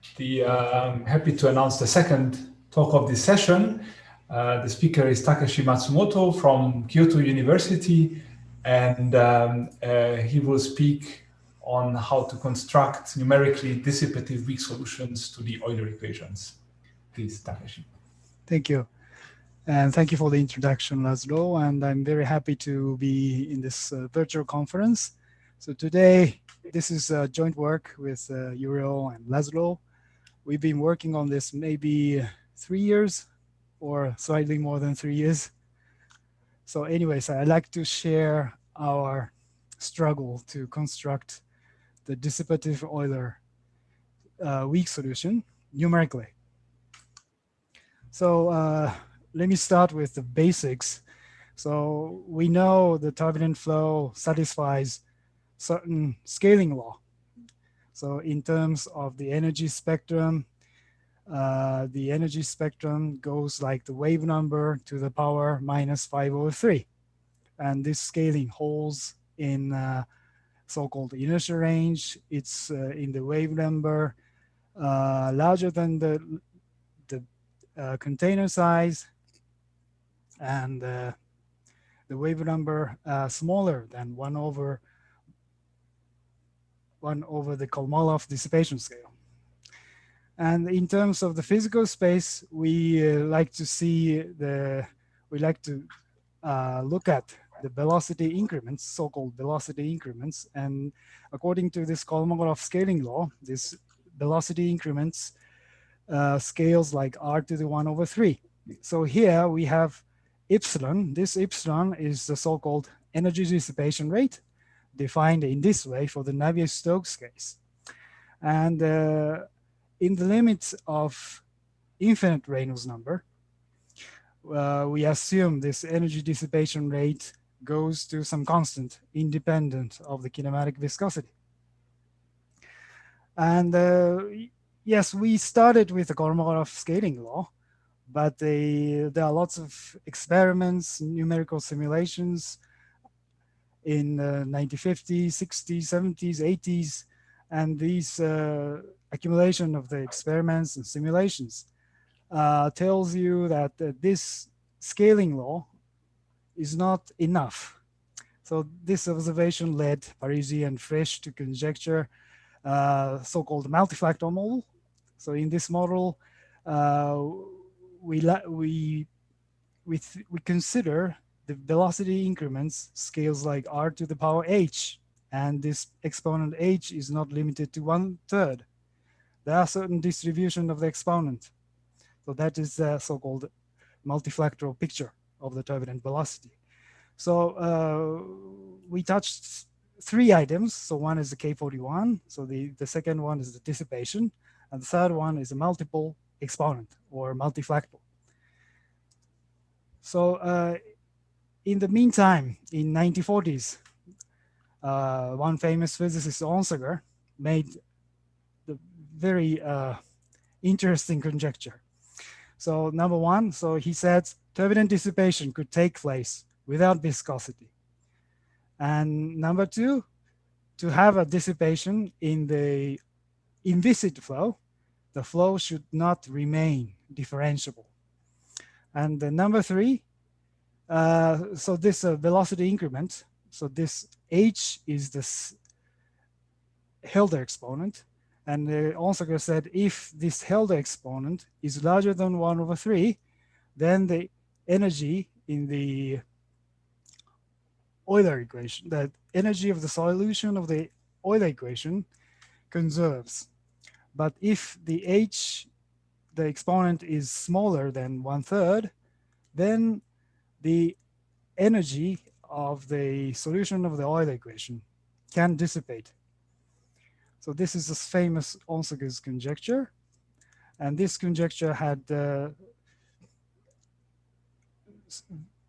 Happy to announce the second talk of this session. The speaker is Takeshi Matsumoto from Kyoto University, and he will speak on how to construct numerically dissipative weak solutions to the Euler equations. Please, Takeshi. Thank you. And thank you for the introduction, Laszlo. And I'm very happy to be in this virtual conference. So today, this is joint work with Uriel and Laszlo. We've been working on this maybe 3 years or slightly more than 3 years. So anyways, I'd like to share our struggle to construct the dissipative Euler weak solution numerically. So let me start with the basics. So we know the turbulent flow satisfies certain scaling law. So in terms of the energy spectrum goes like the wave number to the power minus 5/3. And this scaling holds in so-called inertial range. It's in the wave number larger than the container size, and the wave number smaller than 1 over the Kolmogorov dissipation scale. And in terms of the physical space, we like to look at the velocity increments, so-called velocity increments. And according to this Kolmogorov scaling law, this velocity increments scales like r to the 1/3. So here we have epsilon. This epsilon is the so-called energy dissipation rate, defined in this way for the Navier-Stokes case. And in the limits of infinite Reynolds number, we assume this energy dissipation rate goes to some constant independent of the kinematic viscosity. And yes, we started with the Kolmogorov scaling law, but there are lots of experiments, numerical simulations in the 1950s, 60s, 70s, 80s, and these accumulation of the experiments and simulations tells you that this scaling law is not enough. So this observation led Parisi and Frisch to conjecture so-called multifactor model. So in this model, we consider the velocity increments scales like r to the power h, and this exponent h is not limited to 1/3. There are certain distribution of the exponent. So that is the so-called multifactorial picture of the turbulent velocity. So we touched 3 items. So one is the K41. So the second one is the dissipation. And the third one is a multiple exponent or multifactorial. So in the meantime, in 1940s, one famous physicist, Onsager, made the very interesting conjecture. So number one, so he said turbulent dissipation could take place without viscosity. And number two, to have a dissipation in the inviscid flow, the flow should not remain differentiable. And the number three, so this velocity increment, so this h is this Helder exponent. And Onsager said if this Helder exponent is larger than 1/3, then the energy in the Euler equation, the energy of the solution of the Euler equation conserves. But if the h, the exponent is smaller than 1/3, then the energy of the solution of the Euler equation can dissipate. So this is this famous Onsager's conjecture. And this conjecture had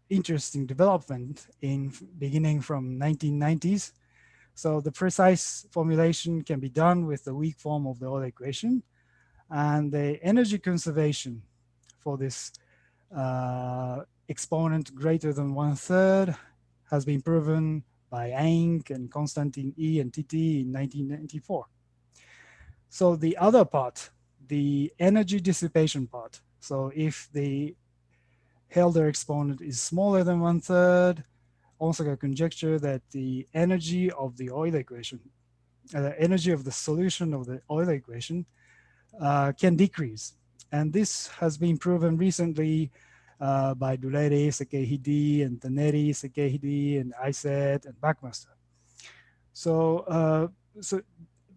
interesting development in beginning from 1990s. So the precise formulation can be done with the weak form of the Euler equation. And the energy conservation for this exponent greater than 1/3 has been proven by Eink and Konstantin E and TT in 1994. So the other part the energy dissipation part. So if the Helder exponent is smaller than 1/3, Onsager conjecture that the energy of the Euler equation, the energy of the solution of the Euler equation can decrease. And this has been proven recently by Durere, Sekehide, and Taneri, Sekehide, and Iset, and Buckmaster. So,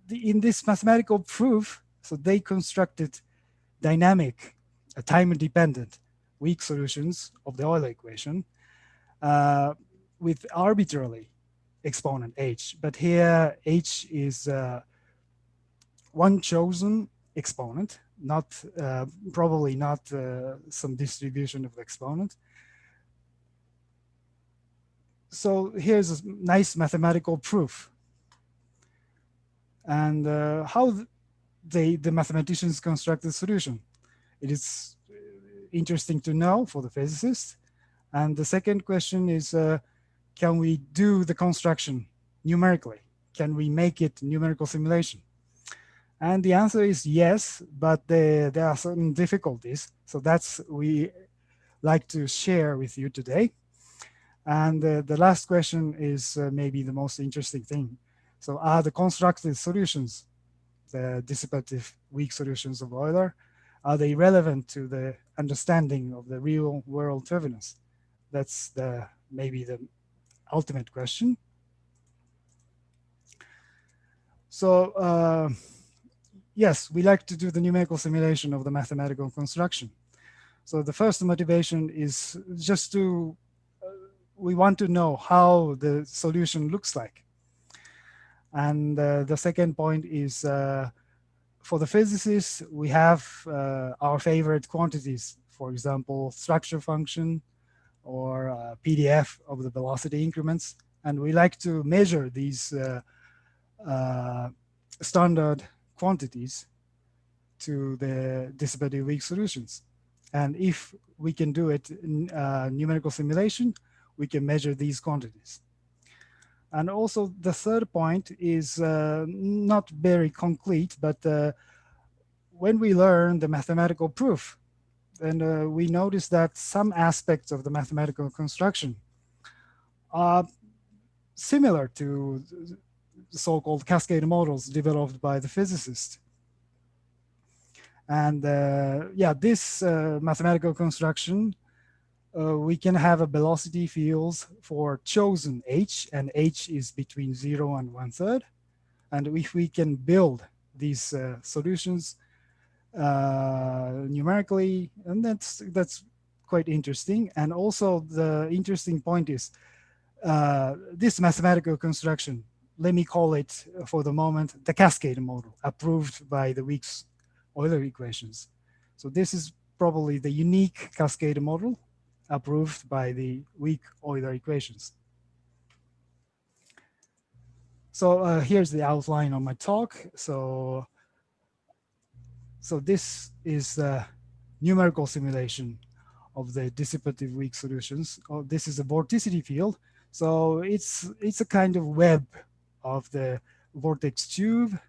in this mathematical proof, so they constructed dynamic, time-dependent, weak solutions of the Euler equation with arbitrarily exponent h. But here h is one chosen exponent, not probably not some distribution of the exponent. So here's a nice mathematical proof. And how the mathematicians construct the solution. It is interesting to know for the physicist. And the second question is, can we do the construction numerically? Can we make it numerical simulation? And the answer is yes, but there are certain difficulties. So that's we like to share with you today. And the last question is maybe the most interesting thing. So are the constructed solutions, the dissipative weak solutions of Euler, are they relevant to the understanding of the real world turbulence? That's maybe the ultimate question. So yes, we like to do the numerical simulation of the mathematical construction. So the first motivation is just to, we want to know how the solution looks like. And the second point is for the physicists, we have our favorite quantities, for example, structure function or PDF of the velocity increments. And we like to measure these standard quantities to the dissipative weak solutions. And if we can do it in numerical simulation, we can measure these quantities. And also the third point is not very concrete, but when we learn the mathematical proof, then we notice that some aspects of the mathematical construction are similar to the so-called cascade models developed by the physicists. And yeah, this mathematical construction, we can have a velocity fields for chosen h, and h is between 0 and 1/3. And if we can build these solutions numerically, and that's quite interesting. And also the interesting point is this mathematical construction, let me call it for the moment the cascade model approved by the Weak's Euler equations. So this is probably the unique cascade model approved by the weak Euler equations. So here's the outline of my talk. So this is the numerical simulation of the dissipative weak solutions. Oh, this is a vorticity field. So it's a kind of web of the vortex tube.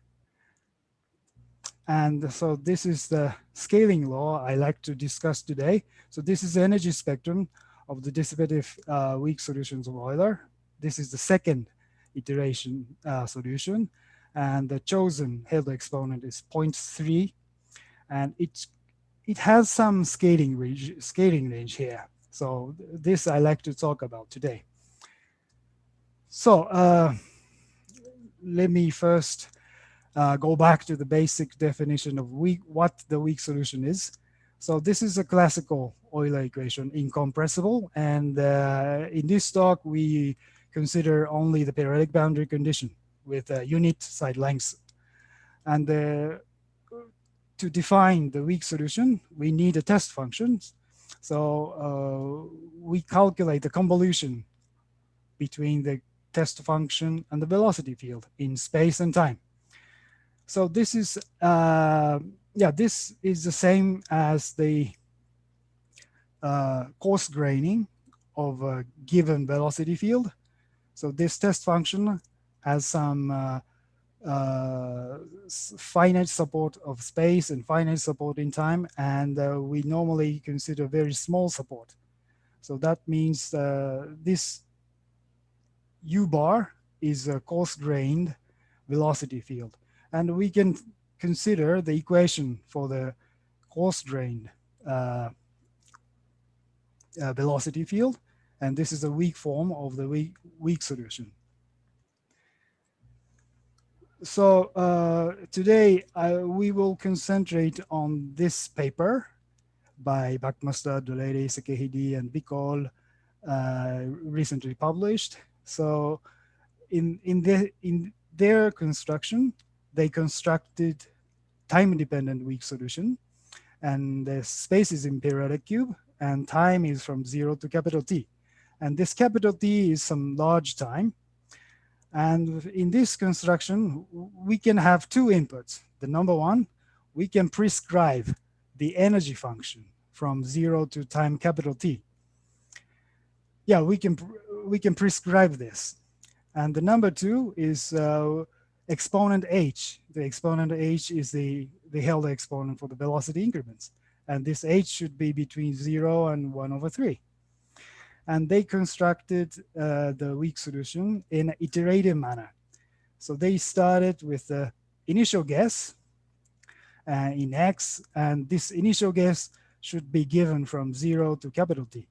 And so this is the scaling law I like to discuss today. So this is the energy spectrum of the dissipative weak solutions of Euler. This is the second iteration solution. And the chosen Helder exponent is 0.3. And it has some scaling range here. So this I like to talk about today. So let me first go back to the basic definition of what the weak solution is. So this is a classical Euler equation, incompressible. And in this talk, we consider only the periodic boundary condition with unit side lengths. And to define the weak solution, we need a test function. So we calculate the convolution between the test function and the velocity field in space and time. So this is, this is the same as the coarse graining of a given velocity field. So this test function has some finite support of space and finite support in time, and we normally consider very small support. So that means this U bar is a coarse-grained velocity field. And we can consider the equation for the coarse-grained velocity field. And this is a weak form of the weak solution. So today we will concentrate on this paper by Buckmaster, Dolede, Sekehide, and Bicol, recently published. So in their construction, they constructed time-dependent weak solution, and the space is in periodic cube, and time is from 0 to capital T. And this capital T is some large time. And in this construction, we can have two inputs. The number one, we can prescribe the energy function from 0 to time capital T. Yeah, we can prescribe this. And the number two is exponent h. The exponent h is the Helder exponent for the velocity increments. And this h should be between 0 and 1/3. And they constructed the weak solution in an iterative manner. So they started with the initial guess in X, and this initial guess should be given from 0 to capital T.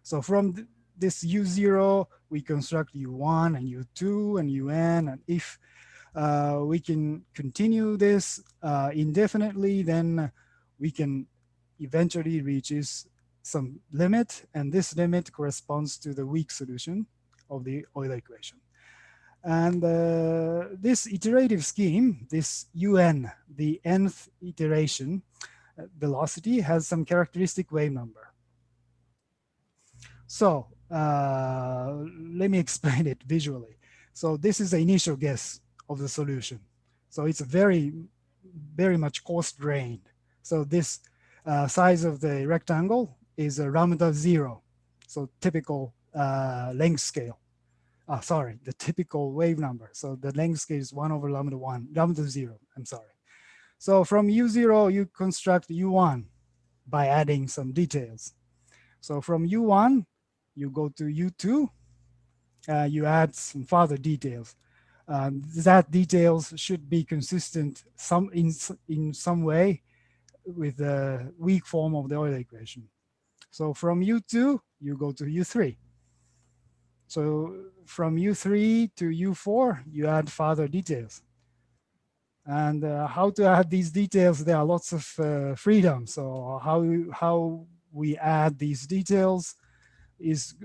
So from this U0, we construct U1 and U2 and UN, and if we can continue this indefinitely, then we can eventually reach some limit, and this limit corresponds to the weak solution of the Euler equation. And this iterative scheme, this UN, the nth iteration velocity, has some characteristic wave number. So let me explain it visually. So this is the initial guess of the solution. So it's very, very much coarse-grained. So this size of the rectangle is a lambda 0. So typical length scale. Sorry, the typical wave number. So the length scale is 1/λ1, lambda 0, I'm sorry. So from U0, you construct U1 by adding some details. So from U1, you go to U2, you add some further details. That details should be consistent in some way with the weak form of the Euler equation. So from U2, you go to U3. So from U3 to U4, you add further details. And how to add these details, there are lots of freedom. So how we add these details is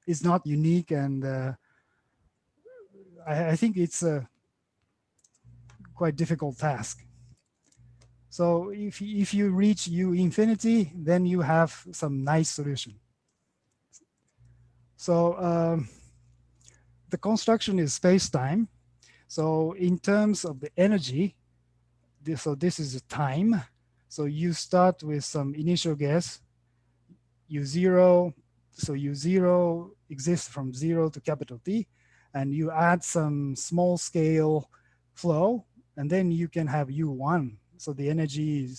is not unique, and I think it's a quite difficult task. So if you reach U infinity, then you have some nice solution. So the construction is space-time. So in terms of the energy, this is the time. So you start with some initial guess, U0. So U0 exists from 0 to capital T, and you add some small scale flow, and then you can have U1. So the energy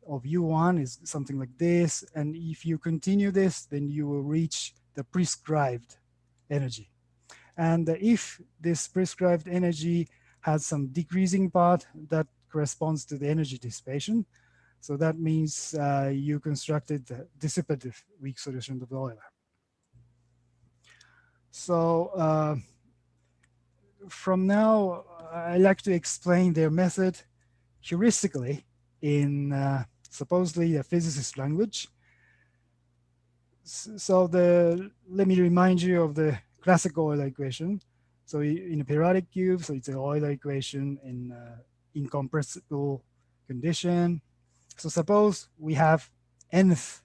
of U1 is something like this. And if you continue this, then you will reach the prescribed energy. And if this prescribed energy has some decreasing part, that corresponds to the energy dissipation. So that means you constructed the dissipative weak solution of Euler. So from now, I like to explain their method heuristically in supposedly a physicist language. So let me remind you of the classical Euler equation. So in a periodic cube, so it's an Euler equation in incompressible condition. So suppose we have nth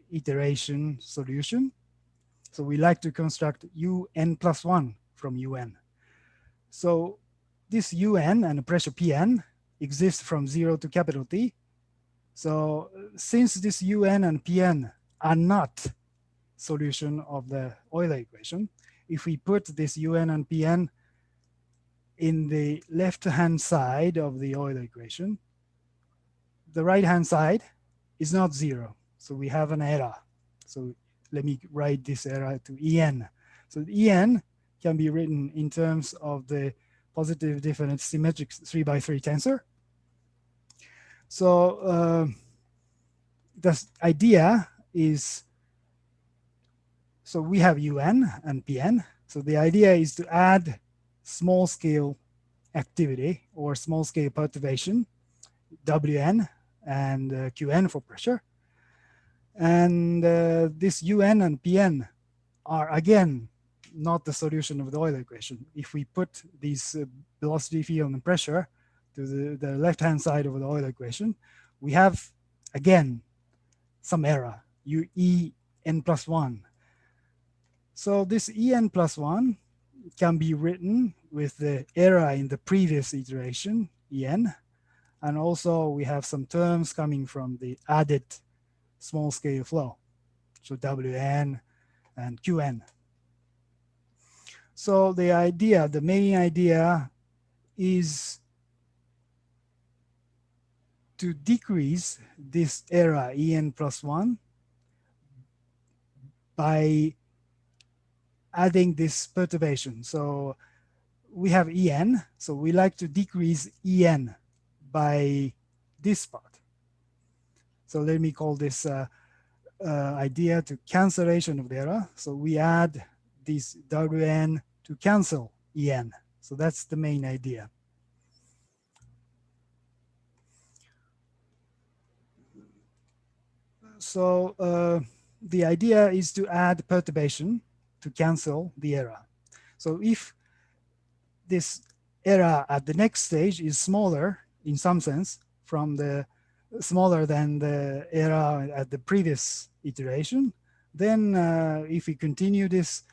iteration solution. So we like to construct UN+1 from UN. So this UN and the pressure Pn exists from 0 to capital T. So since this UN and Pn are not solution of the Euler equation. If we put this un and Pn in the left-hand side of the Euler equation, the right-hand side is not zero. So we have an error. So let me write this error to En. So En can be written in terms of the positive definite symmetric 3×3 tensor. So the idea is, so we have un and Pn. So the idea is to add small scale activity or small scale perturbation, Wn and Qn for pressure. And this un and Pn are again not the solution of the Euler equation. If we put these velocity, field, and pressure to the left-hand side of the Euler equation, we have again some error, En plus 1. So this En plus 1 can be written with the error in the previous iteration, En, and also we have some terms coming from the added small scale flow, so Wn and Qn. So the idea, the main idea is to decrease this error En plus 1 by adding this perturbation. So we have En, so we like to decrease En by this part. So let me call this idea to cancellation of the error. So we add this Wn to cancel En. So that's the main idea. So the idea is to add perturbation to cancel the error. So if this error at the next stage is smaller in some sense from the smaller than the error at the previous iteration, then if we continue this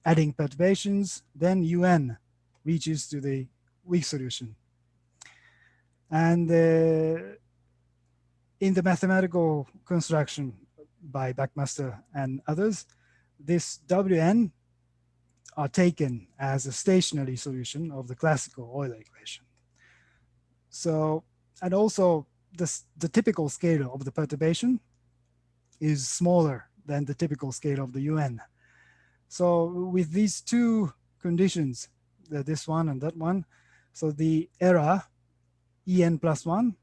adding perturbations, then Un reaches to the weak solution. And in the mathematical construction by Buckmaster and others, this Wn are taken as a stationary solution of the classical Euler equation. So, and also the typical scale of the perturbation is smaller than the typical scale of the Un. So with these two conditions, this one and that one, so the error En plus 1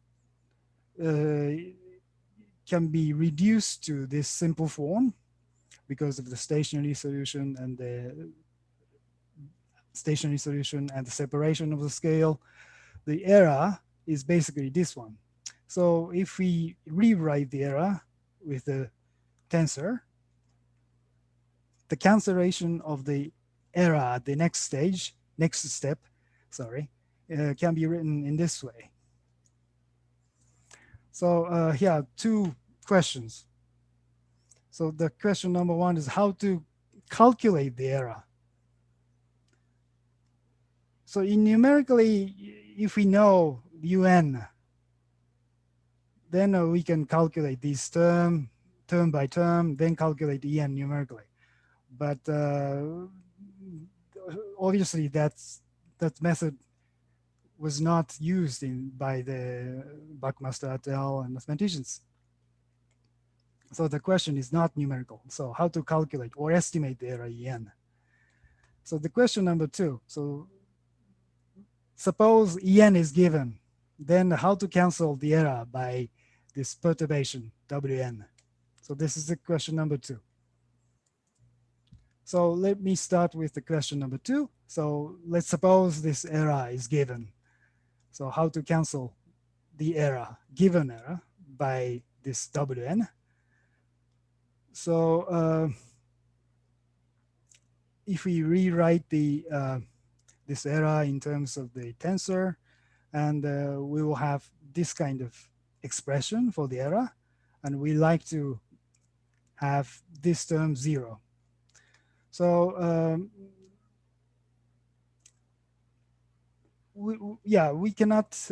can be reduced to this simple form because of the stationary solution and the separation of the scale. The error is basically this one. So if we rewrite the error with the tensor, the cancellation of the error at the next step, can be written in this way. So here, two questions. So the question number one is how to calculate the error. So in numerically, if we know Un, then we can calculate these term by term, then calculate En numerically. But obviously that method was not used by the Buckmaster et al. And mathematicians. So the question is not numerical. So how to calculate or estimate the error En? So the question number two. So suppose En is given, then how to cancel the error by this perturbation Wn? So this is the question number two. So let me start with the question number two. So let's suppose this error is given. So how to cancel the error, given error, by this Wn? So if we rewrite this error in terms of the tensor, and we will have this kind of expression for the error, and we like to have this term 0. So we cannot,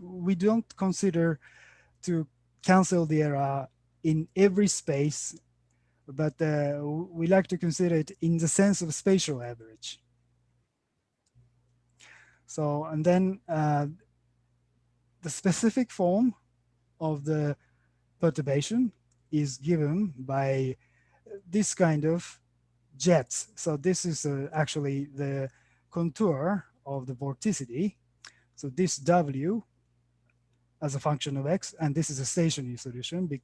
we don't consider to cancel the error in every space but we like to consider it in the sense of spatial average. So, and then the specific form of the perturbation is given by this kind of jets. So this is actually the contour of the vorticity. So this W as a function of X, and this is a stationary solution.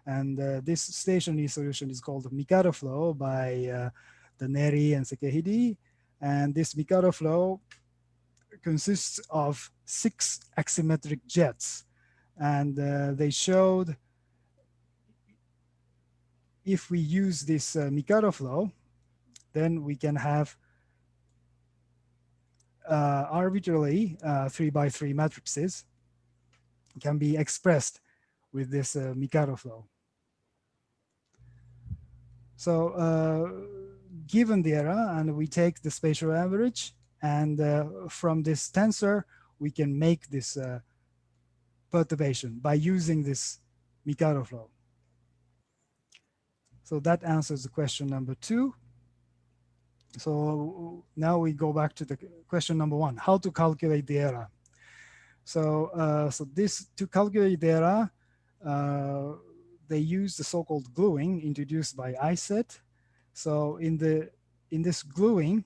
And this stationary solution is called the Mikado flow by the Neri and Sekehide. And this Mikado flow consists of 6 axisymmetric jets. And they showed if we use this Mikado flow, then we can have arbitrarily 3x3 matrices can be expressed with this Mikado flow. So given the error, and we take the spatial average, and from this tensor, we can make this perturbation by using this Mikado flow. So that answers the question number 2. So now we go back to the question number 1, how to calculate the error. So, to calculate the error, they use the so-called gluing introduced by Iset. So in this gluing,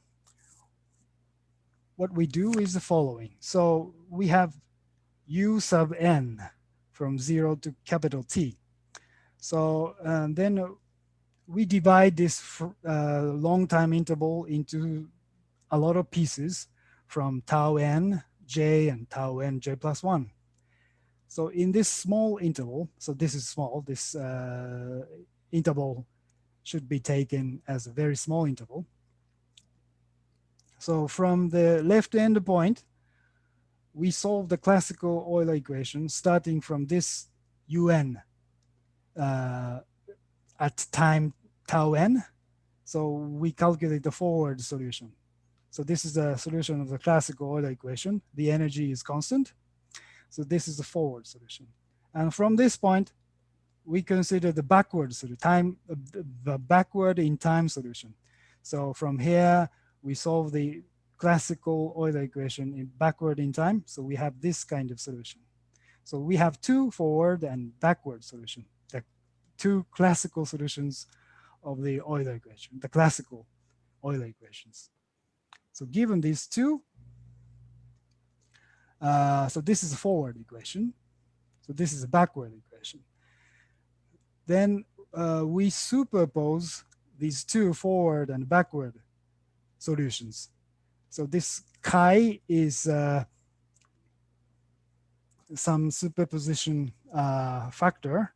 what we do is the following. So we have U sub n from 0 to capital T. So then we divide this long time interval into a lot of pieces from tau n j and tau n j plus 1. So in this small interval, so this is small, this interval should be taken as a very small interval. So from the left end point, we solve the classical Euler equation starting from this un at time tau n. So we calculate the forward solution. So this is the solution of the classical Euler equation. The energy is constant. So this is the forward solution. And from this point, we consider the backward solution, the backward in time solution. So from here, we solve the classical Euler equation in backward in time. So we have this kind of solution. So we have 2 forward and backward solution, the 2 classical solutions of the Euler equation, the classical Euler equations. So given these 2, so this is a forward equation. So this is a backward equation. Then we superpose these 2 forward and backward solutions. So this chi is some superposition factor,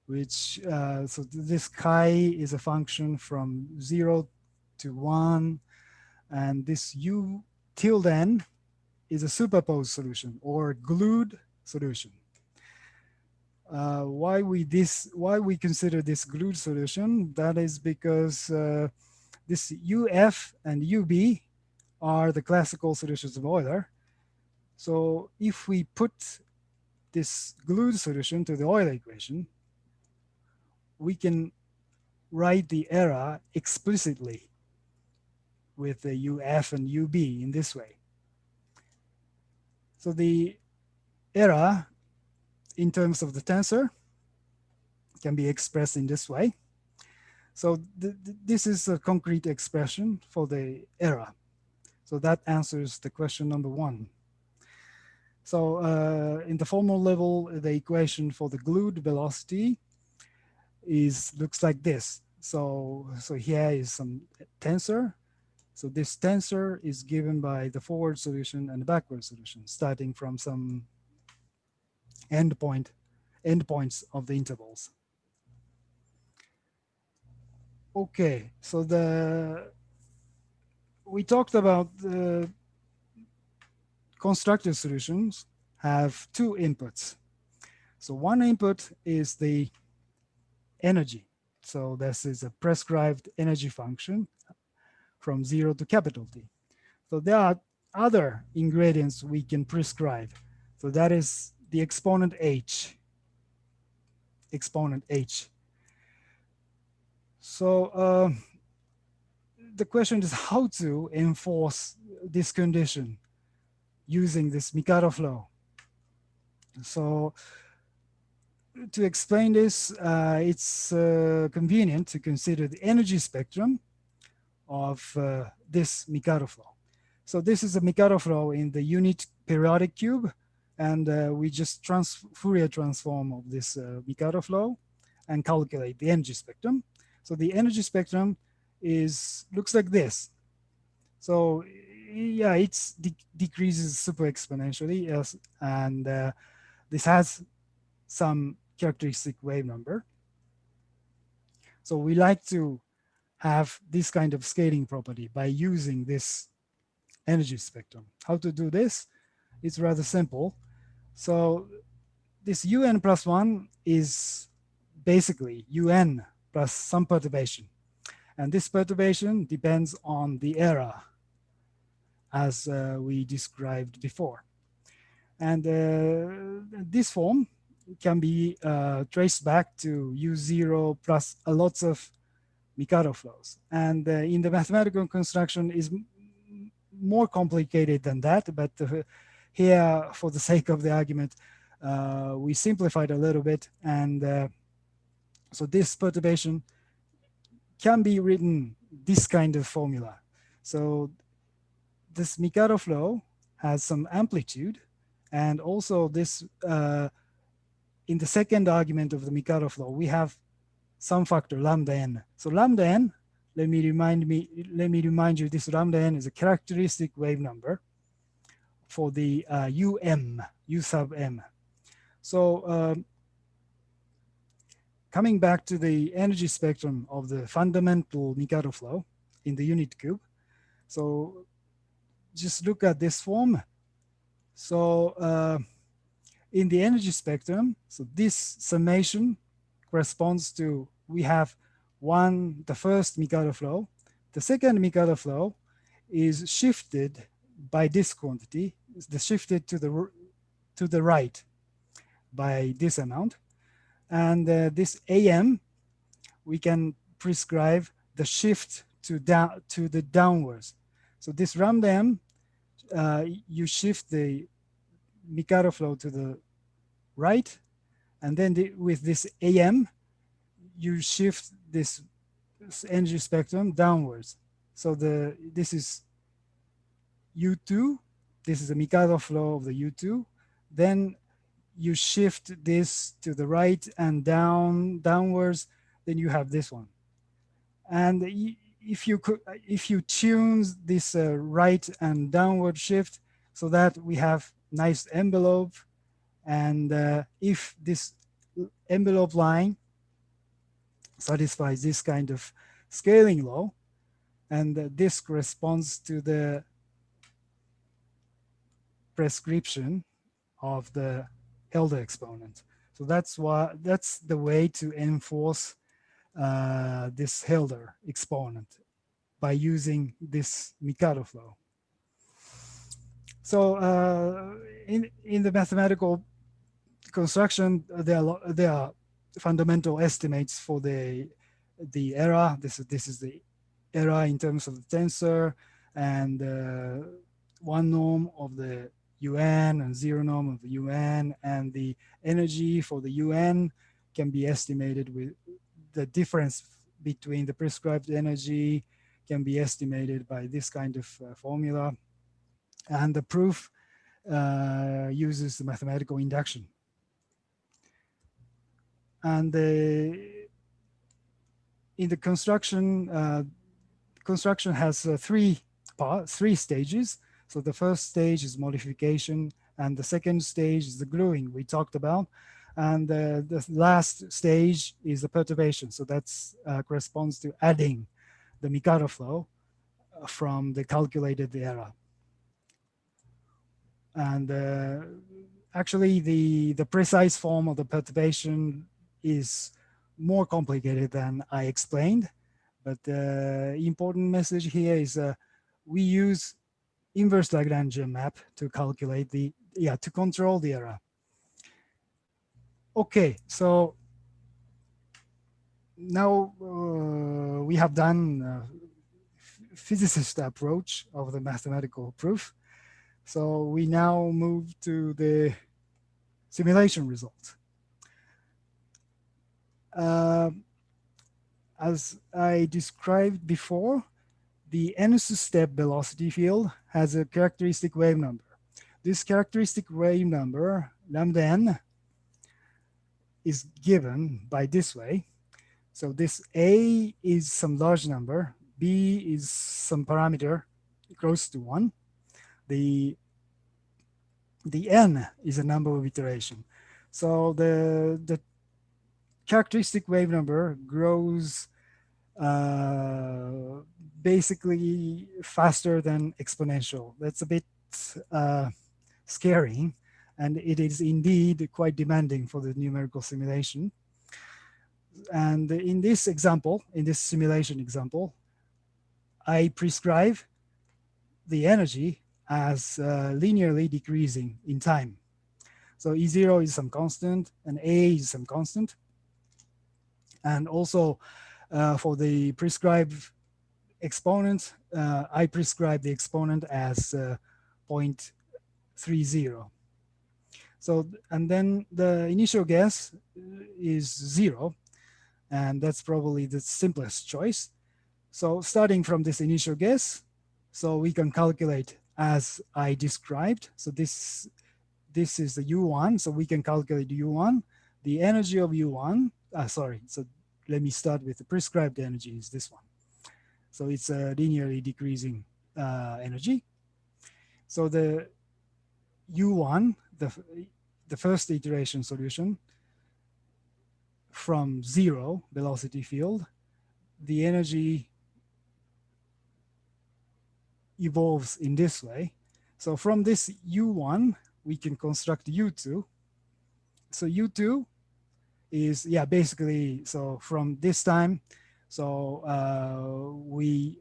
which, so this chi is a function from 0 to 1, and this u tilde n is a superposed solution or glued solution. Why we consider this glued solution? That is because this UF and UB are the classical solutions of Euler. So if we put this glued solution to the Euler equation, we can write the error explicitly with the UF and UB in this way. So the error in terms of the tensor can be expressed in this way. So this is a concrete expression for the error. So that answers the question number 1. So in the formal level, the equation for the glued velocity looks like this. So here is some tensor. So this tensor is given by the forward solution and the backward solution, starting from some endpoints of the intervals. Okay, so we talked about the constructed solutions have 2 inputs. So one input is the energy. So this is a prescribed energy function from 0 to capital T. So there are other ingredients we can prescribe. So that is the exponent h. So the question is how to enforce this condition using this Mikado flow. So to explain this, it's convenient to consider the energy spectrum of this Mikado flow. So this is a Mikado flow in the unit periodic cube, and we just Fourier transform of this Mikado flow and calculate the energy spectrum. So the energy spectrum looks like this. So yeah, it decreases super exponentially, yes, and this has some characteristic wave number. So we like to have this kind of scaling property by using this energy spectrum. How to do this? It's rather simple. So this UN plus 1 is basically UN plus some perturbation. And this perturbation depends on the era, as we described before. And this form can be traced back to U0 plus lots of Mikado flows. And in the mathematical construction is more complicated than that, but here, for the sake of the argument, we simplified a little bit. And so this perturbation can be written this kind of formula. So this Mikado flow has some amplitude, and also this in the second argument of the Mikado flow, we have some factor lambda n. So lambda n, let me remind you, this lambda n is a characteristic wave number for the U sub m. So coming back to the energy spectrum of the fundamental Mikado flow in the unit cube. So just look at this form. So in the energy spectrum, so this summation corresponds to, we have the first Mikado flow. The second Mikado flow is shifted by this quantity, shifted to the right by this amount. And this AM, we can prescribe the shift to the downwards. So this lambda m, you shift the Mikado flow to the right, and then with this AM, you shift this energy spectrum downwards. So this is U2, this is the Mikado flow of the U2. Then you shift this to the right and downwards, then you have this one. And if you tune this right and downward shift so that we have nice envelope, and if this envelope line satisfies this kind of scaling law, and this corresponds to the prescription of the Hilda exponent. So that's the way to enforce this Hilda exponent by using this Mikado flow. So in the mathematical construction, there are fundamental estimates for the error. This is the error in terms of the tensor, and one norm of the UN and zero norm of the UN, and the energy for the UN can be estimated with the difference between the prescribed energy can be estimated by this kind of formula. And the proof uses the mathematical induction. And in the construction, construction has three stages. So the first stage is modification, and the second stage is the gluing we talked about. And the last stage is the perturbation. So that's corresponds to adding the Mikado flow from the calculated error. And actually the precise form of the perturbation is more complicated than I explained. But the important message here is we use inverse Lagrangian map to calculate to control the error. Okay, so now we have done physicist approach of the mathematical proof. So we now move to the simulation results. As I described before, the nth step velocity field has a characteristic wave number. This characteristic wave number, lambda n, is given by this way. So this A is some large number, B is some parameter close to 1. The n is a number of iteration. So the characteristic wave number grows basically faster than exponential. That's a bit scary, and it is indeed quite demanding for the numerical simulation. And in this example, in this simulation example, I prescribe the energy as linearly decreasing in time. So E0 is some constant and A is some constant. And also for the prescribed exponent, I prescribe the exponent as 0.30. So, and then the initial guess is 0, and that's probably the simplest choice. So starting from this initial guess, so we can calculate as I described. So this is the U1, so we can calculate U1. The energy of U1, so let me start with the prescribed energy is this one. So it's a linearly decreasing energy. So the U1, the first iteration solution from 0 velocity field, the energy evolves in this way. So from this U1, we can construct U2. So U2 is, basically, so from this time, so we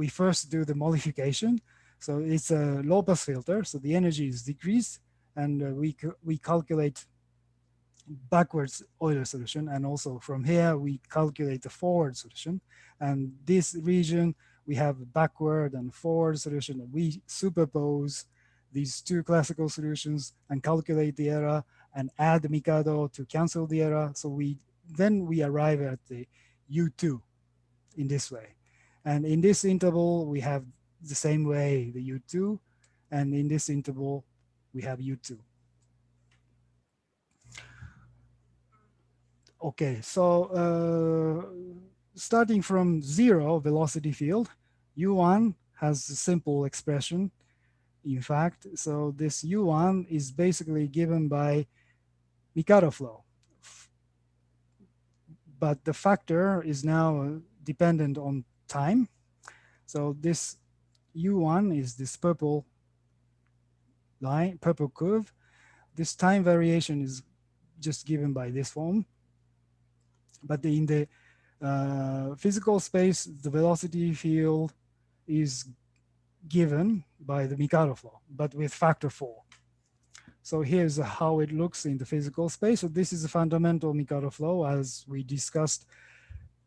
first do the modification. So it's a low pass filter, so the energy is decreased, and we calculate backwards Euler solution, and also from here we calculate the forward solution. And this region we have backward and forward solution. We superpose these two classical solutions and calculate the error and add the Mikado to cancel the error. So then we arrive at the U2 in this way. And in this interval, we have the same way, the U2, and in this interval, we have U2. Okay, so starting from 0 velocity field, U1 has a simple expression, in fact. So this U1 is basically given by Mikado flow. But the factor is now dependent on time. So this U1 is this purple line, purple curve. This time variation is just given by this form. But in the physical space, the velocity field is given by the Mikado flow, but with factor 4. So here's how it looks in the physical space. So this is a fundamental Mikado flow as we discussed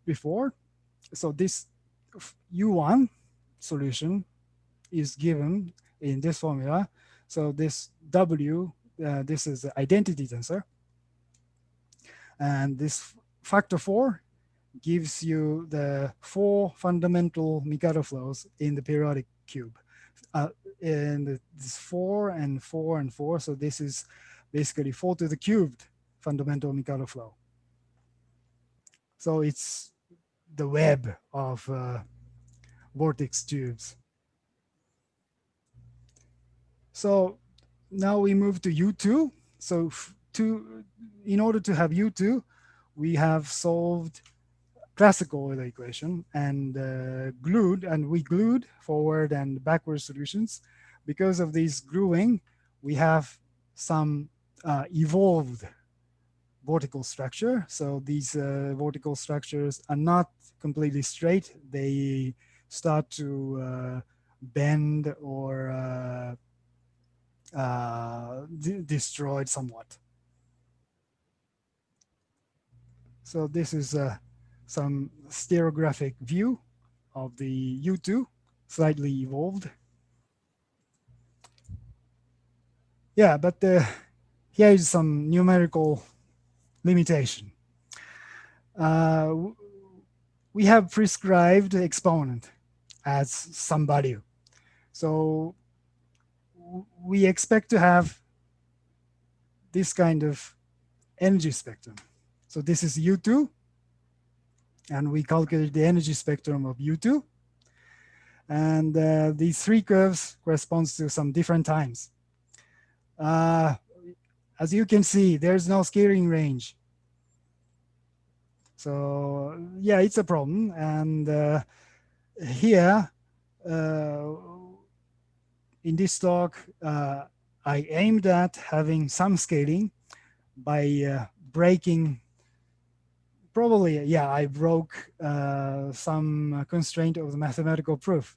before. So this U1 solution is given in this formula. So this W, this is the identity tensor. And this factor 4 gives you the 4 fundamental Mikado flows in the periodic cube. And this 4 and 4 and 4. So this is basically 4 to the cubed fundamental Mikado flow. So it's the web of vortex tubes. So now we move to U2. So in order to have U2, we have solved classical Euler equation and we glued forward and backward solutions. Because of this gluing, we have some evolved vortical structure. So these vortical structures are not completely straight. They start to bend or destroyed somewhat. So this is some stereographic view of the U2, slightly evolved. Yeah, but here is some numerical limitation. We have prescribed exponent as some value. So we expect to have this kind of energy spectrum. So this is U2, and we calculate the energy spectrum of U2. And these three curves corresponds to some different times. As you can see, there's no scaling range. So yeah, it's a problem. And here, in this talk, I aimed at having some scaling by breaking, probably, yeah, I broke some constraint of the mathematical proof.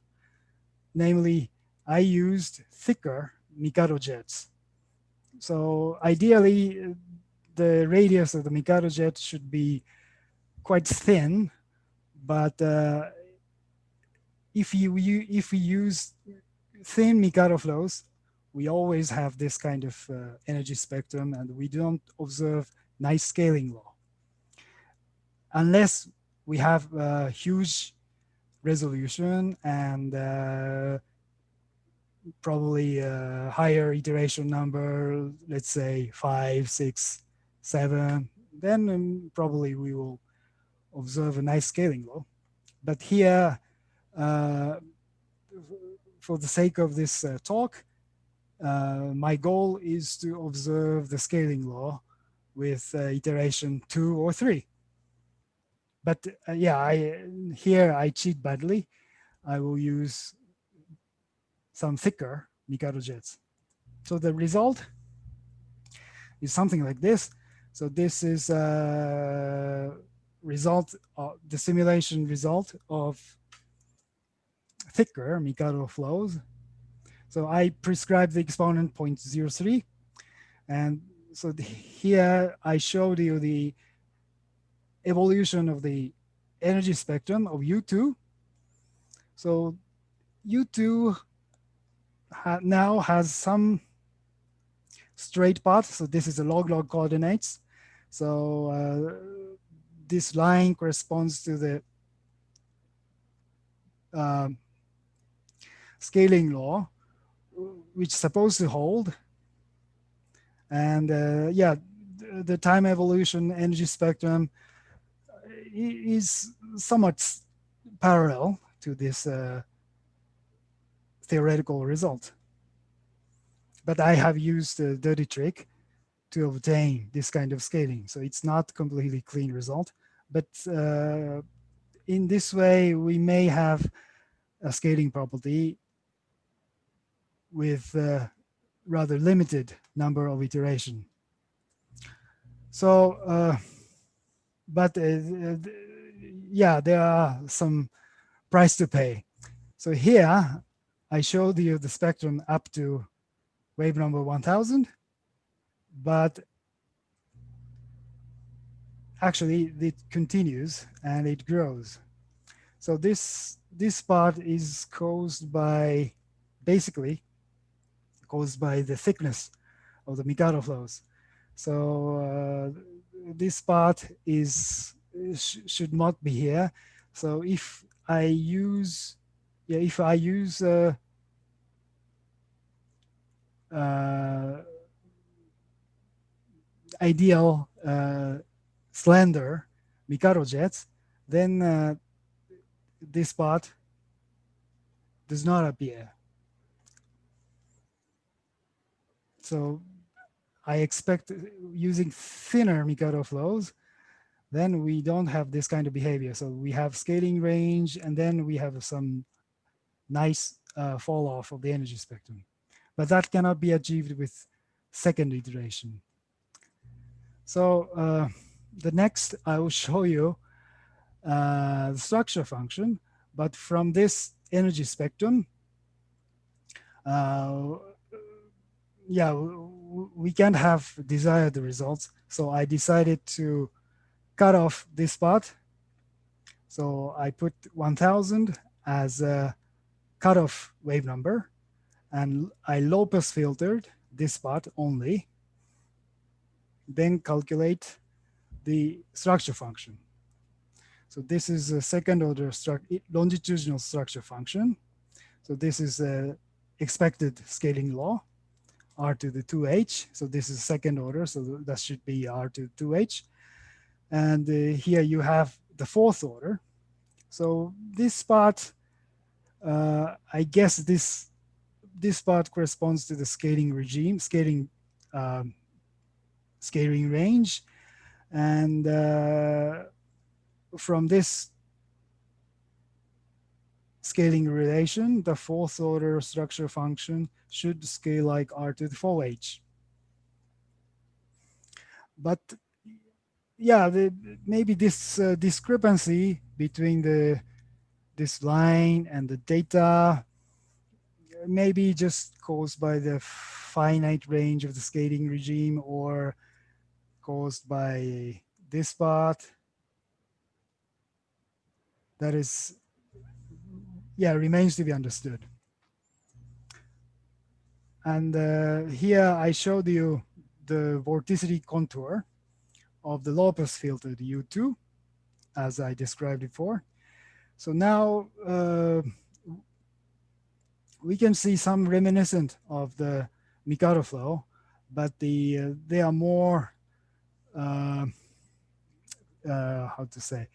Namely, I used thicker Mikado jets. So ideally, the radius of the Mikado jet should be quite thin, but if we use thin Mikado flows, we always have this kind of energy spectrum, and we don't observe nice scaling law. Unless we have a huge resolution and probably a higher iteration number, let's say 5, 6, 7, then probably we will observe a nice scaling law. But here, for the sake of this talk, my goal is to observe the scaling law with iteration 2 or 3. But yeah, here I cheat badly. I will use some thicker Mikado jets. So the result is something like this. So this is a result, the simulation result of thicker Mikado flows. So I prescribe the exponent 0.03. And so here I showed you the evolution of the energy spectrum of U2. So U2 now has some straight path. So this is a log-log coordinates. So this line corresponds to the scaling law, which is supposed to hold. And yeah, the time evolution energy spectrum is somewhat parallel to this theoretical result. But I have used a dirty trick to obtain this kind of scaling. So it's not completely clean result. But in this way, we may have a scaling property with a rather limited number of iteration. So, but yeah, there are some price to pay. So here, I showed you the spectrum up to wave number 1000, but actually it continues and it grows. So this part is caused by, basically caused by the thickness of the Mikado flows. So this part is should not be here. So if I use, yeah, if I use ideal slender Mikado jets, then this part does not appear. So I expect using thinner Mikado flows, then we don't have this kind of behavior. So we have scaling range, and then we have some nice fall off of the energy spectrum. But that cannot be achieved with second iteration. So the next I will show you the structure function, but from this energy spectrum, yeah, we can't have desired results. So I decided to cut off this part. So I put 1000 as a cutoff wave number, and I low pass filtered this part only. Then calculate the structure function. So this is a second order longitudinal structure function. So this is a expected scaling law, r to the 2h. So this is second order, so that should be r to 2h. And here you have the fourth order. So this part, I guess this part corresponds to the scaling regime, scaling range. And from this scaling relation, the fourth order structure function should scale like r to the 4h. But yeah, maybe this discrepancy between this line and the data maybe just caused by the finite range of the scaling regime, or caused by this part. That is, yeah, remains to be understood. And here I showed you the vorticity contour of the low pass filtered U2, as I described before. So now we can see some reminiscent of the Mikado flow, but they are more, how to say,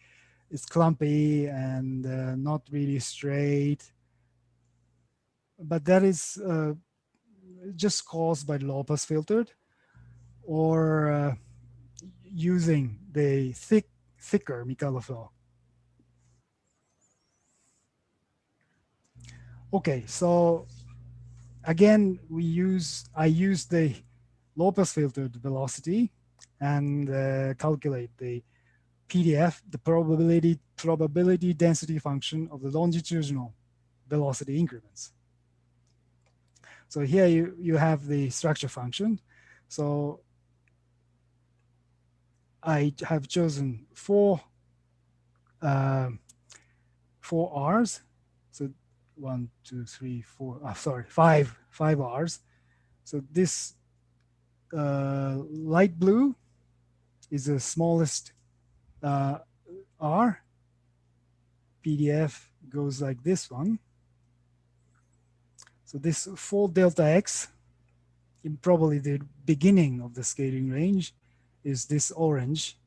it's clumpy and not really straight. But that is just caused by the low pass filtered, or using the thicker Mikado flow. Okay, so again, I use the low pass filtered velocity and calculate the PDF, the probability density function of the longitudinal velocity increments. So here you have the structure function. So I have chosen four R's. So 1, 2, 3, 4. Sorry, five R's. So this light blue is the smallest R. PDF goes like this one. So this 4 delta x, in probably the beginning of the scaling range, is this orange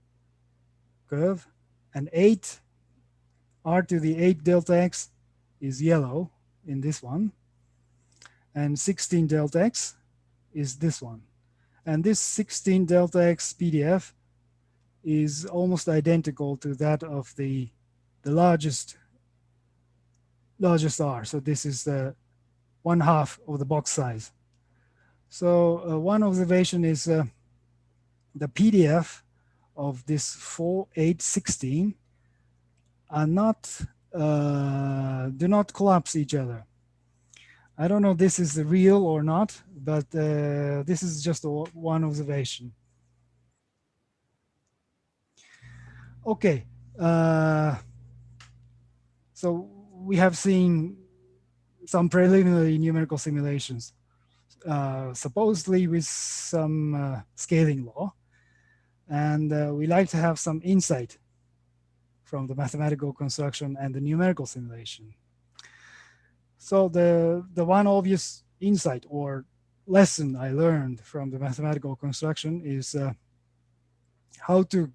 curve, and 8 r to the 8 delta x is yellow in this one, and 16 delta x is this one. And this 16 delta x PDF is almost identical to that of the largest R. So this is the 1/2 of the box size. So one observation is the PDF of this 4, 8, 16 are do not collapse each other. I don't know if this is real or not, but this is just one observation. Okay, so we have seen some preliminary numerical simulations, supposedly with some scaling law, and we like to have some insight from the mathematical construction and the numerical simulation. So the one obvious insight or lesson I learned from the mathematical construction is how to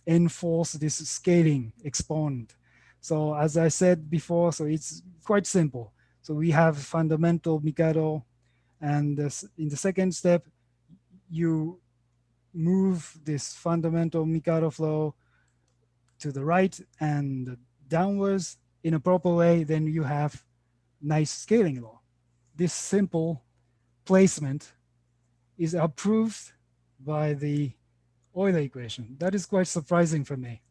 enforce this scaling exponent. So as I said before, so it's quite simple. So we have fundamental Mikado, and in the second step, you move this fundamental Mikado flow to the right and downwards in a proper way, then you have nice scaling law. This simple placement is approved by the Euler equation. That is quite surprising for me.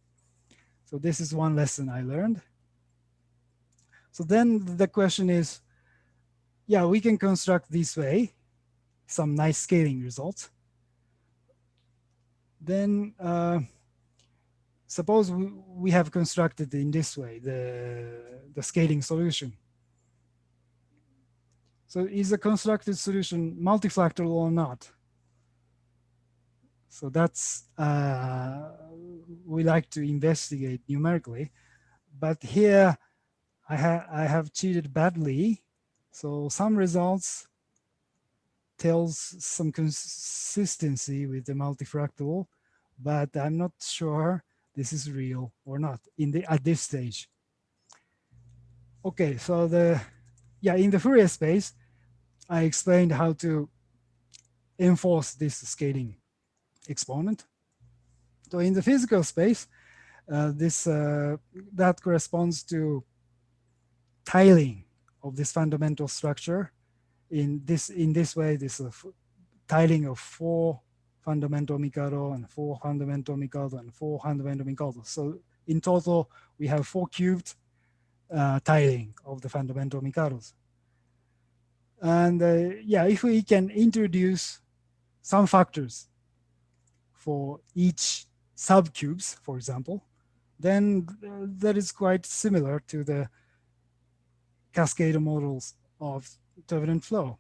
So this is one lesson I learned. So then the question is, yeah, we can construct this way, some nice scaling results. Then suppose we have constructed in this way the scaling solution. So is the constructed solution multifractal or not? So that's we like to investigate numerically, but here I have cheated badly. So some results tells some consistency with the multifractal, but I'm not sure this is real or not at this stage. Okay, so in the Fourier space, I explained how to enforce this scaling exponent. So in the physical space, that corresponds to tiling of this fundamental structure. In this way, this tiling of 4 fundamental Mikado and 4 fundamental Mikado and 4 fundamental Mikado. So in total, we have 4 cubed tiling of the fundamental Mikados. And if we can introduce some factors for each subcubes, for example, then that is quite similar to the cascade models of turbulent flow.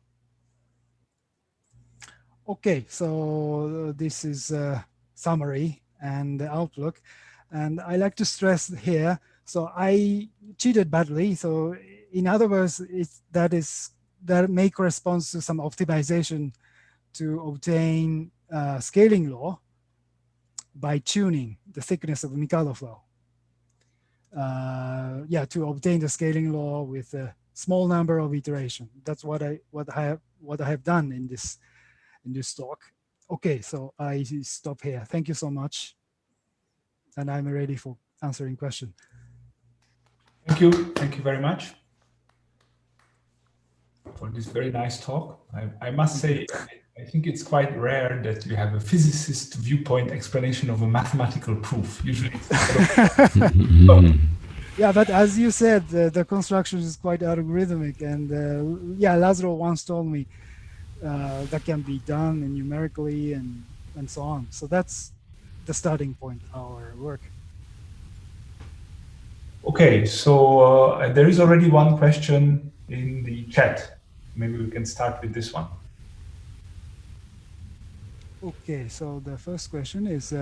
Okay, so this is a summary and outlook. And I like to stress here, so I cheated badly. So in other words, that may correspond to some optimization to obtain scaling law by tuning the thickness of the Mikado flow. To obtain the scaling law with a small number of iterations. That's what I have done in this talk. Okay, so I stop here. Thank you so much, and I'm ready for answering questions. Thank you very much for this very nice talk. I must say, I think it's quite rare that you have a physicist viewpoint explanation of a mathematical proof. Usually yeah, but as you said, the construction is quite algorithmic, and Lazaro once told me that can be done numerically and so on. So that's the starting point of our work. Okay, so there is already one question in the chat. Maybe we can start with this one. Okay, so the first question is,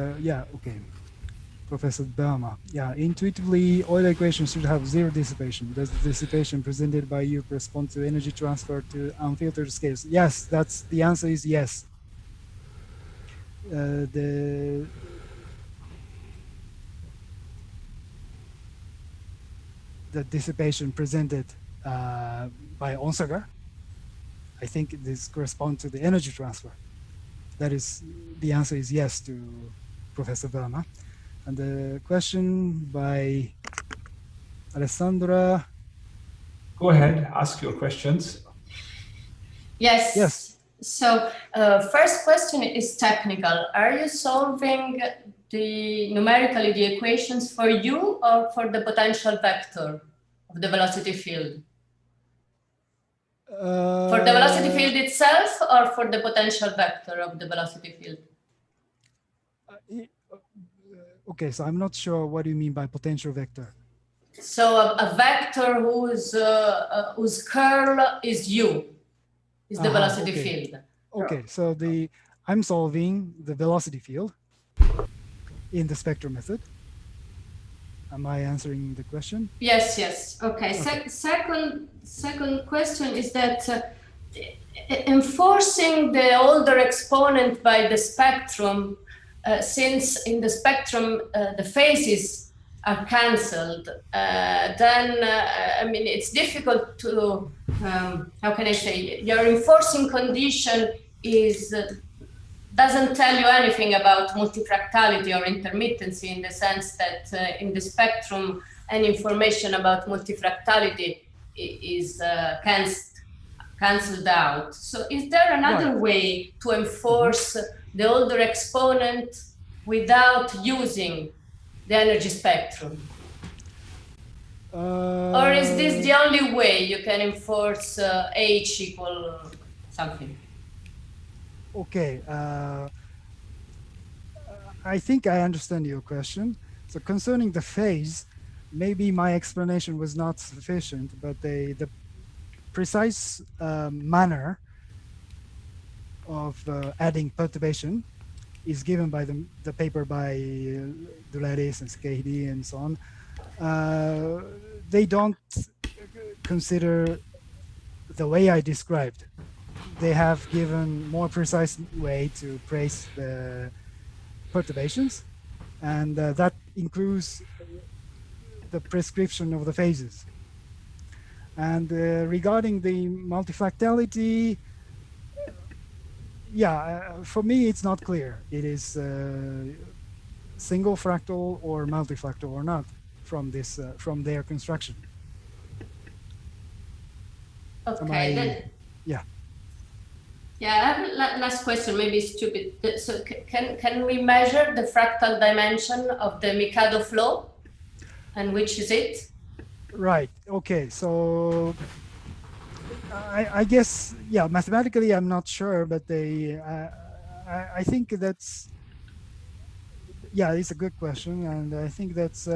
Professor Burma. Yeah, intuitively, Euler equations should have zero dissipation. Does the dissipation presented by you correspond to energy transfer to unfiltered scales? Yes, the answer is yes. The dissipation presented by Onsager, I think this corresponds to the energy transfer. That is, the answer is yes to Professor Burma. And the question by Alessandra. Go ahead, ask your questions. Yes. So first question is technical. Are you solving numerically the equations for you or for the potential vector of the velocity field? For the velocity field itself or for the potential vector of the velocity field? Okay, so I'm not sure what do you mean by potential vector. So a vector whose curl is u, is the velocity field. Okay, so I'm solving the velocity field in the spectral method. Am I answering the question? Yes. Okay. Second question is that enforcing the older exponent by the spectrum, since in the spectrum the phases are cancelled, then it's difficult to how can I say, your enforcing condition doesn't tell you anything about multifractality or intermittency, in the sense that in the spectrum any information about multifractality is cancelled out. So is there another way to enforce the older exponent without using the energy spectrum? Or is this the only way you can enforce H equal something? Okay, I think I understand your question. So concerning the phase, maybe my explanation was not sufficient, but the precise manner of adding perturbation is given by the paper by Dulares and Skehdi and so on. They don't consider the way I described. They have given more precise way to trace the perturbations, and that includes the prescription of the phases. And regarding the multifractality, yeah, for me it's not clear. It is single fractal or multifractal or not from this from their construction. Okay. Yeah. Yeah, I have a last question, maybe stupid. So can we measure the fractal dimension of the Mikado flow? And which is it? Right. Okay. So I guess, yeah, mathematically I'm not sure, but I think that's, yeah, it's a good question. And I think that's,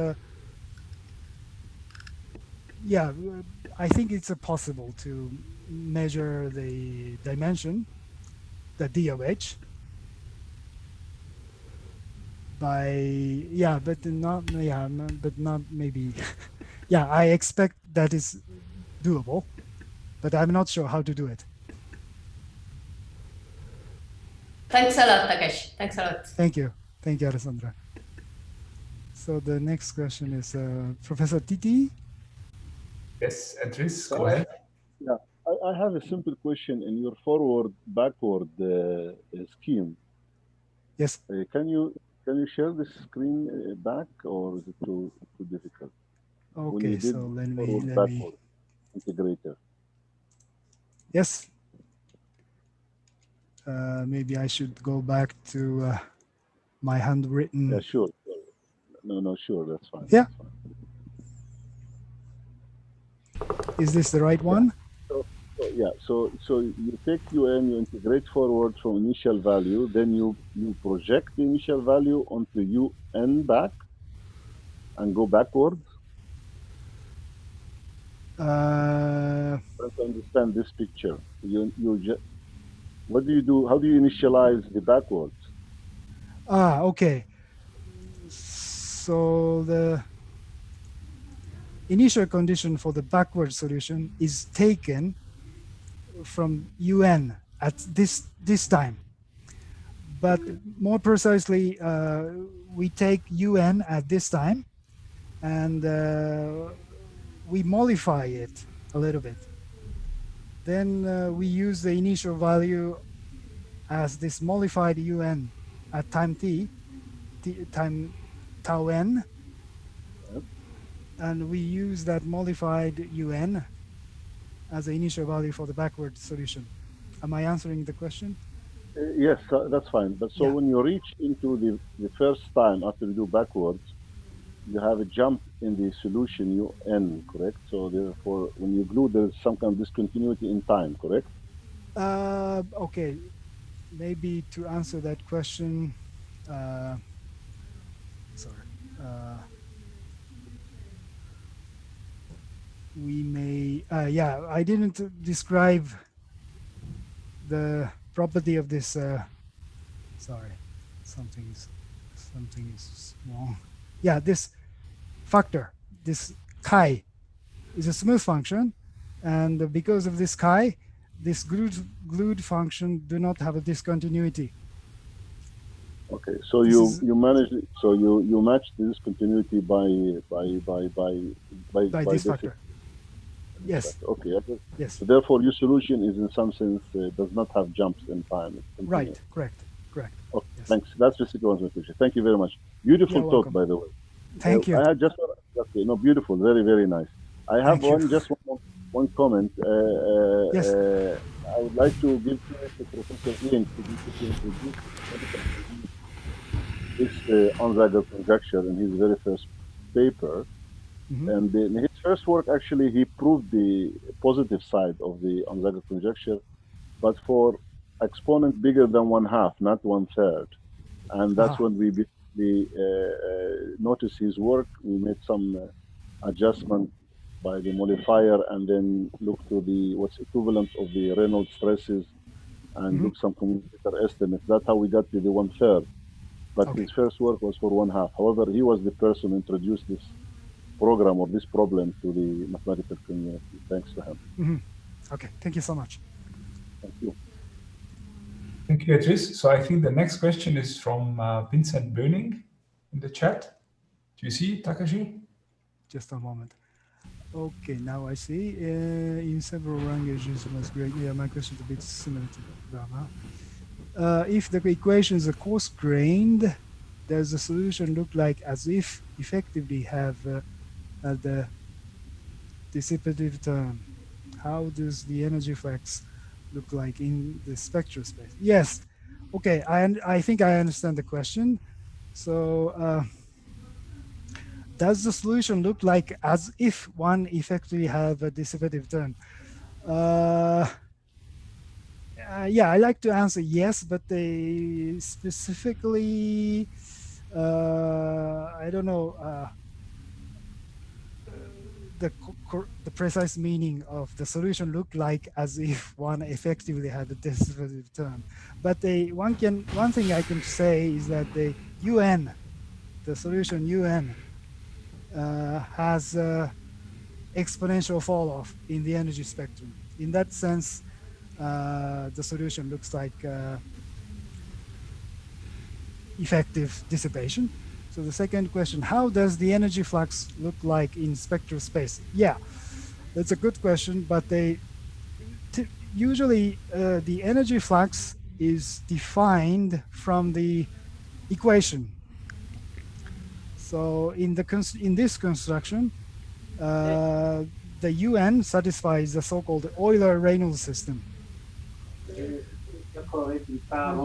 yeah, I think it's possible to measure the dimension, the D of H, by, yeah, but not, yeah, but not maybe, yeah, I expect that is doable, but I'm not sure how to do it. Thanks a lot, Takeshi. Thanks a lot. Thank you. Thank you, Alessandra. So the next question is Professor Titi. Yes, Andres, go ahead. Yeah, I have a simple question in your forward-backward scheme. Yes. Can you share the screen back, or is it too difficult? Okay, so let me integrator. Yes. Maybe I should go back to my handwritten. Yeah, sure. No, sure, that's fine. Yeah. That's fine. Is this the right one? So you take UN, you integrate forward from initial value, then you project the initial value onto UN back and go backwards. Trying to understand this picture. What do you do? How do you initialize the backwards? Okay. So the initial condition for the backward solution is taken from UN at this time, but more precisely, we take UN at this time, and we modify it a little bit. Then we use the initial value as this modified UN at time time tau n, and we use that modified UN as the initial value for the backward solution. Am I answering the question? Yes, that's fine. But so when you reach into the first time after you do backwards, you have a jump in the solution UN, correct? So therefore, when you glue, there's some kind of discontinuity in time, correct? Okay, maybe to answer that question, we may, yeah, I didn't describe the property of this, sorry, something is wrong. Yeah, this factor, this chi, is a smooth function, and because of this chi, this glued function do not have a discontinuity. Okay, so you manage, so you match the discontinuity by this factor. Yes. Okay. Yes. So therefore, your solution is in some sense does not have jumps in time. Right. Correct. Okay. Yes. Thanks. That's basically what I was saying. Thank you very much. Beautiful talk, by the way. Thank you. I had just okay. No, beautiful. Very, very nice. I have one comment. Yes. I would like to give to Professor Ian to introduce this Onsager conjecture in his very first paper. Mm-hmm. And in his first work, actually, he proved the positive side of the Onsager conjecture, but for exponent bigger than 1/2, not 1/3. And that's when we notice his work. We made some adjustment by the modifier, and then look to the what's equivalent of the Reynolds stresses, and look some commutator estimates. That's how we got to the 1/3. But his first work was for 1/2. However, he was the person who introduced this program or this problem to the mathematical community. Thanks to him. Okay, thank you so much. Thank you. Thank you, Idris. So I think the next question is from Vincent Böning in the chat. Do you see, Takeshi? Just a moment. Okay, now I see. In several languages, it was great. Yeah, my question is a bit similar to Rama. If the equations are coarse-grained, does the solution look like as if effectively have the dissipative term? How does the energy flux look like in the spectral space? Yes. Okay, I think I understand the question. So does the solution look like as if one effectively have a dissipative term? Yeah, I like to answer yes, but they specifically, I don't know the precise meaning of the solution look like as if one effectively had a dissipative term. But one thing I can say is that the UN, the solution UN, has exponential fall off in the energy spectrum. In that sense, the solution looks like effective dissipation. So the second question, how does the energy flux look like in spectral space? Yeah, that's a good question, but usually the energy flux is defined from the equation. So in this construction, the UN satisfies the so-called Euler-Reynolds system.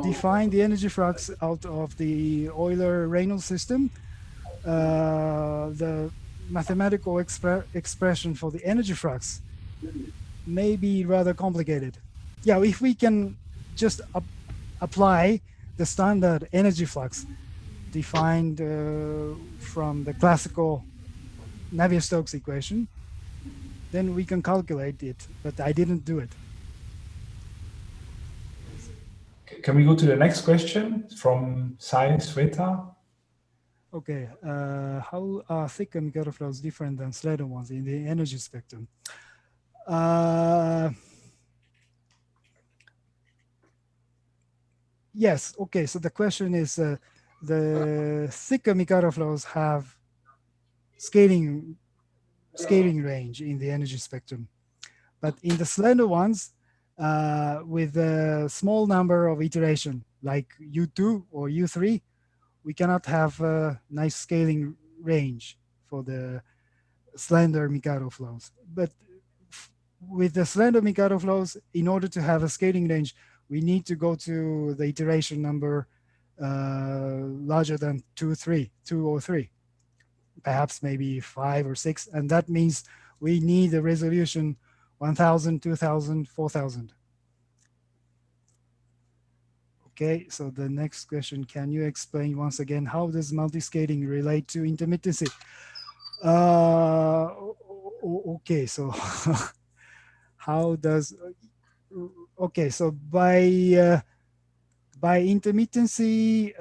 Define the energy flux out of the Euler-Reynolds system. The mathematical expression for the energy flux may be rather complicated. Yeah, if we can just apply the standard energy flux defined from the classical Navier-Stokes equation, then we can calculate it, but I didn't do it. Can we go to the next question from Sai Sweta? Okay, how are thicker Mikado flows different than slender ones in the energy spectrum? Yes, okay, so the question is the thicker Mikado flows have scaling range in the energy spectrum. But in the slender ones, with a small number of iteration, like U2 or U3, we cannot have a nice scaling range for the slender Mikado flows. But with the slender Mikado flows, in order to have a scaling range, we need to go to the iteration number larger than 2 or 3, perhaps maybe 5 or 6. And that means we need a resolution 1000, 2000, 4000. Okay, so the next question, can you explain once again, how does multiscaling relate to intermittency? Okay, so how does, okay, so by intermittency,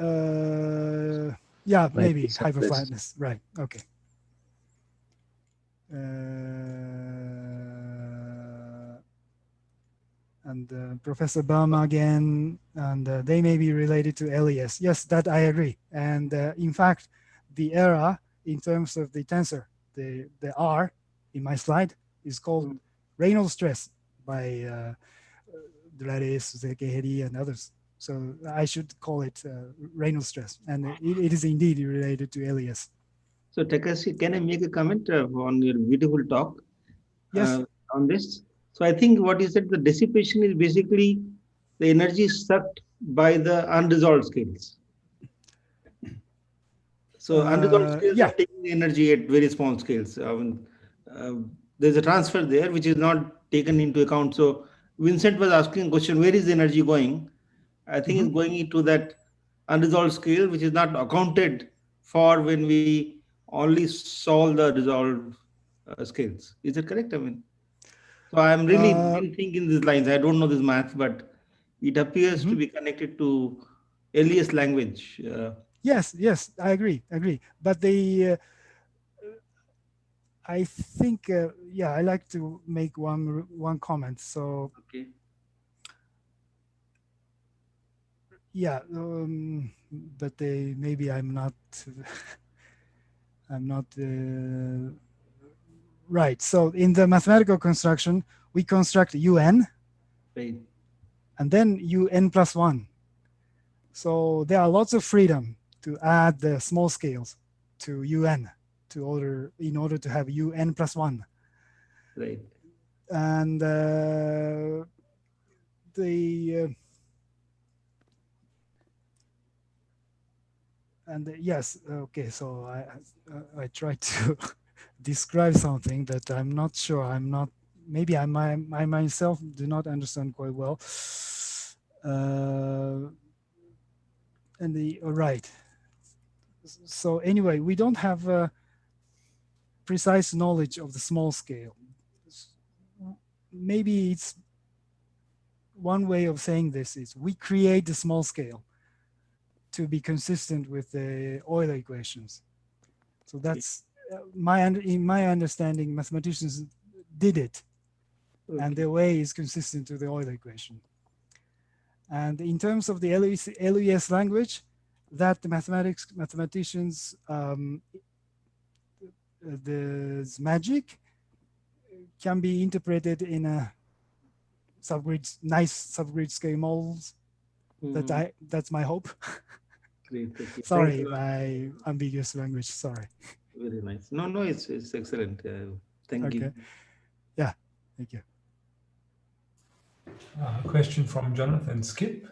yeah, maybe hyperflatness, right, okay. And Professor Burma again, and they may be related to LES. Yes, that I agree. And in fact, the error in terms of the tensor, the R in my slide is called Reynolds stress by Dulares, Zekeheri, and others. So I should call it Reynolds stress. And it is indeed related to LES. So Takeshi, can I make a comment on your beautiful talk? Yes. On this? So I think what you said, the dissipation is basically the energy sucked by the unresolved scales. So unresolved scales are taking energy at very small scales. There's a transfer there which is not taken into account. So Vincent was asking a question, where is the energy going? I think it's going into that unresolved scale, which is not accounted for when we only solve the resolved scales. Is that correct? I mean, so I'm really didn't think in these lines. I don't know this math, but it appears to be connected to earliest language. Yes, I agree. But I think, yeah, I like to make one comment. So, Okay. yeah, but maybe I'm not. I'm not right. So in the mathematical construction, we construct UN, Right. and then UN plus 1. So there are lots of freedom to add the small scales to UN in order to have UN plus 1. Right. And yes, okay. So I try to describe something that I'm not sure. Maybe I myself do not understand quite well. Right. So anyway, we don't have a precise knowledge of the small scale. Maybe it's one way of saying this is we create the small scale to be consistent with the Euler equations. So that's in my understanding, mathematicians did it, and their way is consistent to the Euler equation. And in terms of the LES language, that the mathematicians, the magic can be interpreted in a nice subgrid scale models. That's my hope. Great. Sorry, my ambiguous language. Sorry. Very nice. No, it's excellent. Thank you. Yeah, thank you. A question from Jonathan Skip.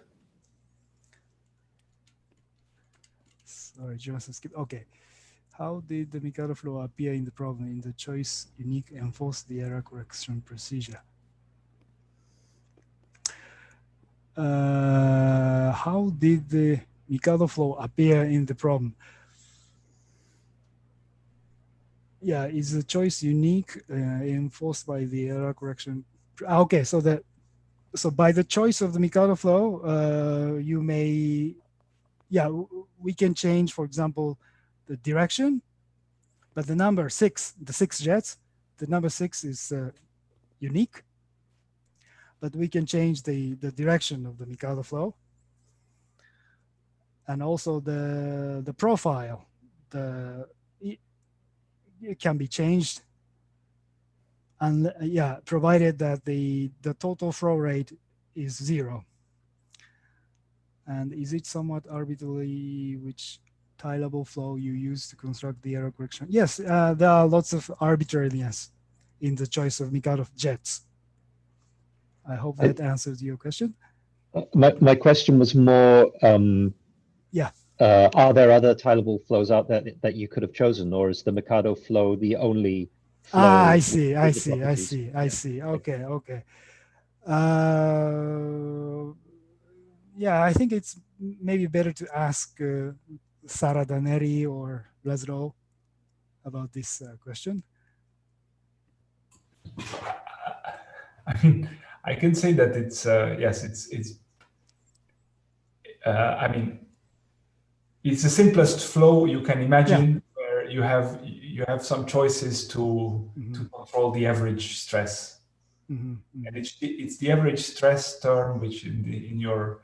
Sorry, Jonathan Skip. Okay. How did the Mikado flow appear in the problem in the choice unique enforce the error correction procedure? How did the Mikado flow appear in the problem? Yeah, is the choice unique enforced by the error correction? Okay, so by the choice of the Mikado flow, you may, we can change, for example, the direction, but the number 6, the 6 jets, the number 6 is unique, but we can change the direction of the Mikado flow. And also the profile, it can be changed, and provided that the total flow rate is 0. And is it somewhat arbitrary which tie-level flow you use to construct the error correction? Yes, there are lots of arbitrariness in the choice of Mikado jets. I hope that answers your question. My question was more, are there other tie-level flows out there that you could have chosen, or is the Mikado flow the only flow? I see. Okay. I think it's maybe better to ask Sara Daneri or Laszlo about this question. I mean, I can say that it's yes, it's. I mean, it's the simplest flow you can imagine, where you have some choices to control the average stress, and it's the average stress term, which in your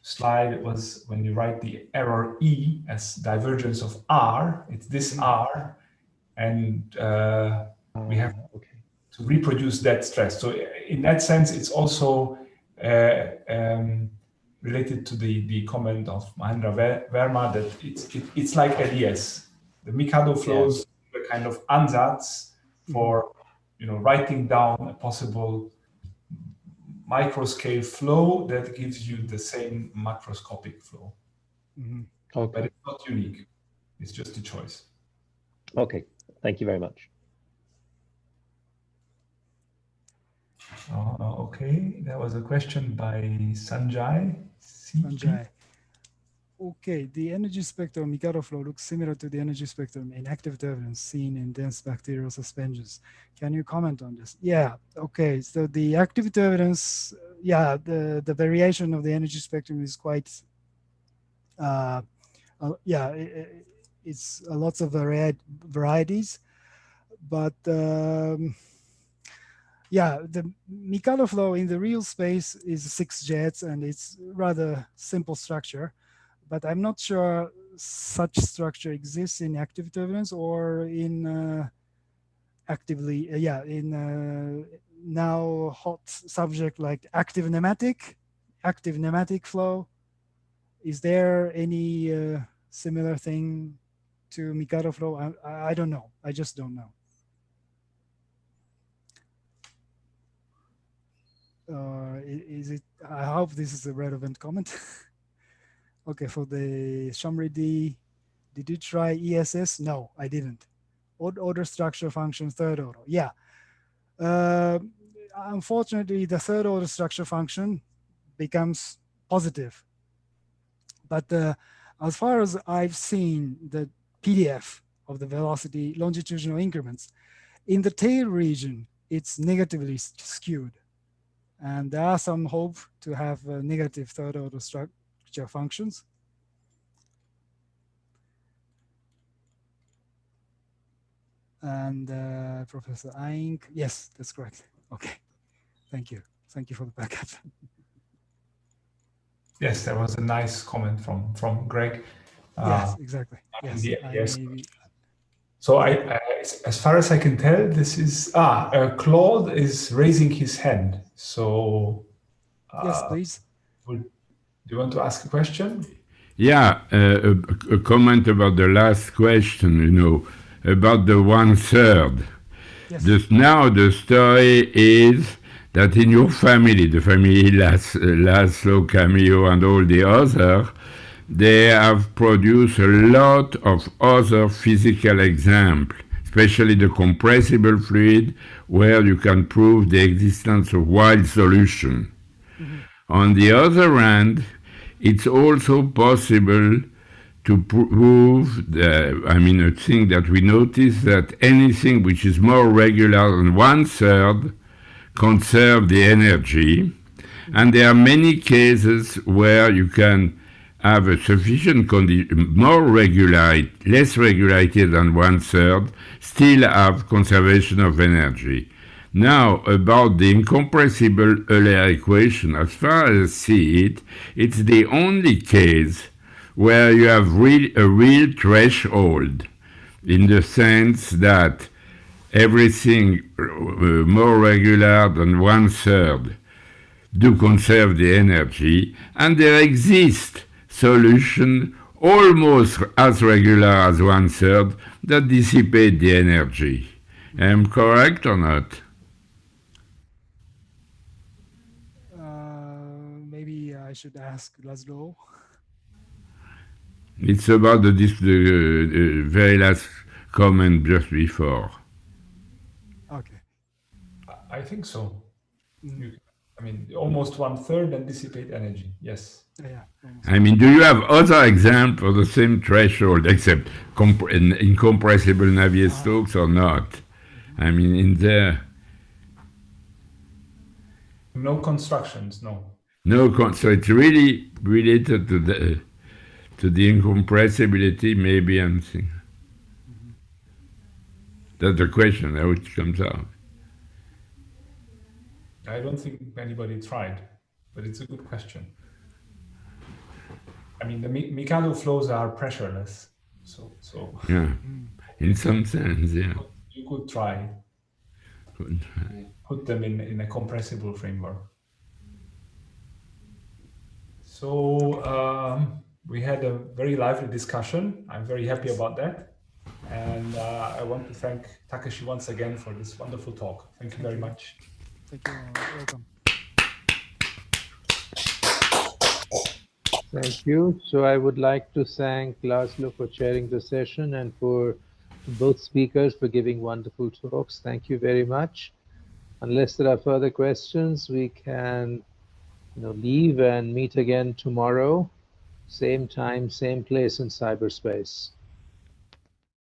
slide was when you write the error E as divergence of R. It's this R, and we have to reproduce that stress. So in that sense, it's also related to the comment of Mahendra Verma that it's like LES. The Mikado flows a kind of ansatz for writing down a possible microscale flow that gives you the same macroscopic flow. But it's not unique. It's just a choice. Okay, thank you very much. Okay, there was a question by Sanjay. Sanjay. Okay, the energy spectrum Mikado flow looks similar to the energy spectrum in active turbulence seen in dense bacterial suspensions. Can you comment on this? Yeah, okay, so the active turbulence, yeah, the variation of the energy spectrum is quite, yeah, it's lots of varieties, but yeah, the Mikado flow in the real space is 6 jets and it's rather simple structure. But I'm not sure such structure exists in active turbulence or in actively, in now hot subject like active pneumatic flow. Is there any similar thing to Mikado flow? I don't know. I just don't know. Is it? I hope this is a relevant comment. Okay, for the Shamri-D, did you try ESS? No, I didn't. Odd order structure function, third order. Yeah. Unfortunately, the third order structure function becomes positive. But as far as I've seen the PDF of the velocity longitudinal increments, in the tail region, it's negatively skewed. And there are some hope to have negative third order structure functions. And Professor Eink, yes, that's correct. Okay, thank you. Thank you for the backup. Yes, that was a nice comment from Greg. Yes, exactly. Yes, yes. So as far as I can tell, this is Claude is raising his hand. So yes, please. Do you want to ask a question? Yeah, a comment about the last question, about the 1/3. Yes. Now the story is that in your family, the family Laszlo, Camillo, and all the others, they have produced a lot of other physical examples, especially the compressible fluid, where you can prove the existence of wild solution. Mm-hmm. On the other hand, it's also possible to prove, a thing that we notice, that anything which is more regular than 1/3 conserve the energy. And there are many cases where you can have a sufficient less regularity than 1/3, still have conservation of energy. Now, about the incompressible Euler equation, as far as I see it, it's the only case where you have a real threshold, in the sense that everything more regular than 1/3 do conserve the energy, and there exist solutions almost as regular as 1/3 that dissipate the energy. Am I correct or not? Maybe I should ask Laszlo. It's about the very last comment just before. Okay. I think so. Almost 1/3 and dissipate energy. Yes. Yeah. Do you have other examples of the same threshold, except incompressible Navier-Stokes or not? In there. No constructions, no. So it's really related to the incompressibility, maybe I'm thinking. Mm-hmm. That's the question, how it comes out. I don't think anybody tried, but it's a good question. The Mikado flows are pressureless, so yeah, in some sense, yeah. You could try. Put them in a compressible framework. So we had a very lively discussion. I'm very happy about that. And I want to thank Takeshi once again for this wonderful talk. Thank you very much. Thank you. Welcome. Thank you. So I would like to thank Laszlo for chairing the session and for both speakers for giving wonderful talks. Thank you very much. Unless there are further questions, we can leave and meet again tomorrow. same time, same place in cyberspace.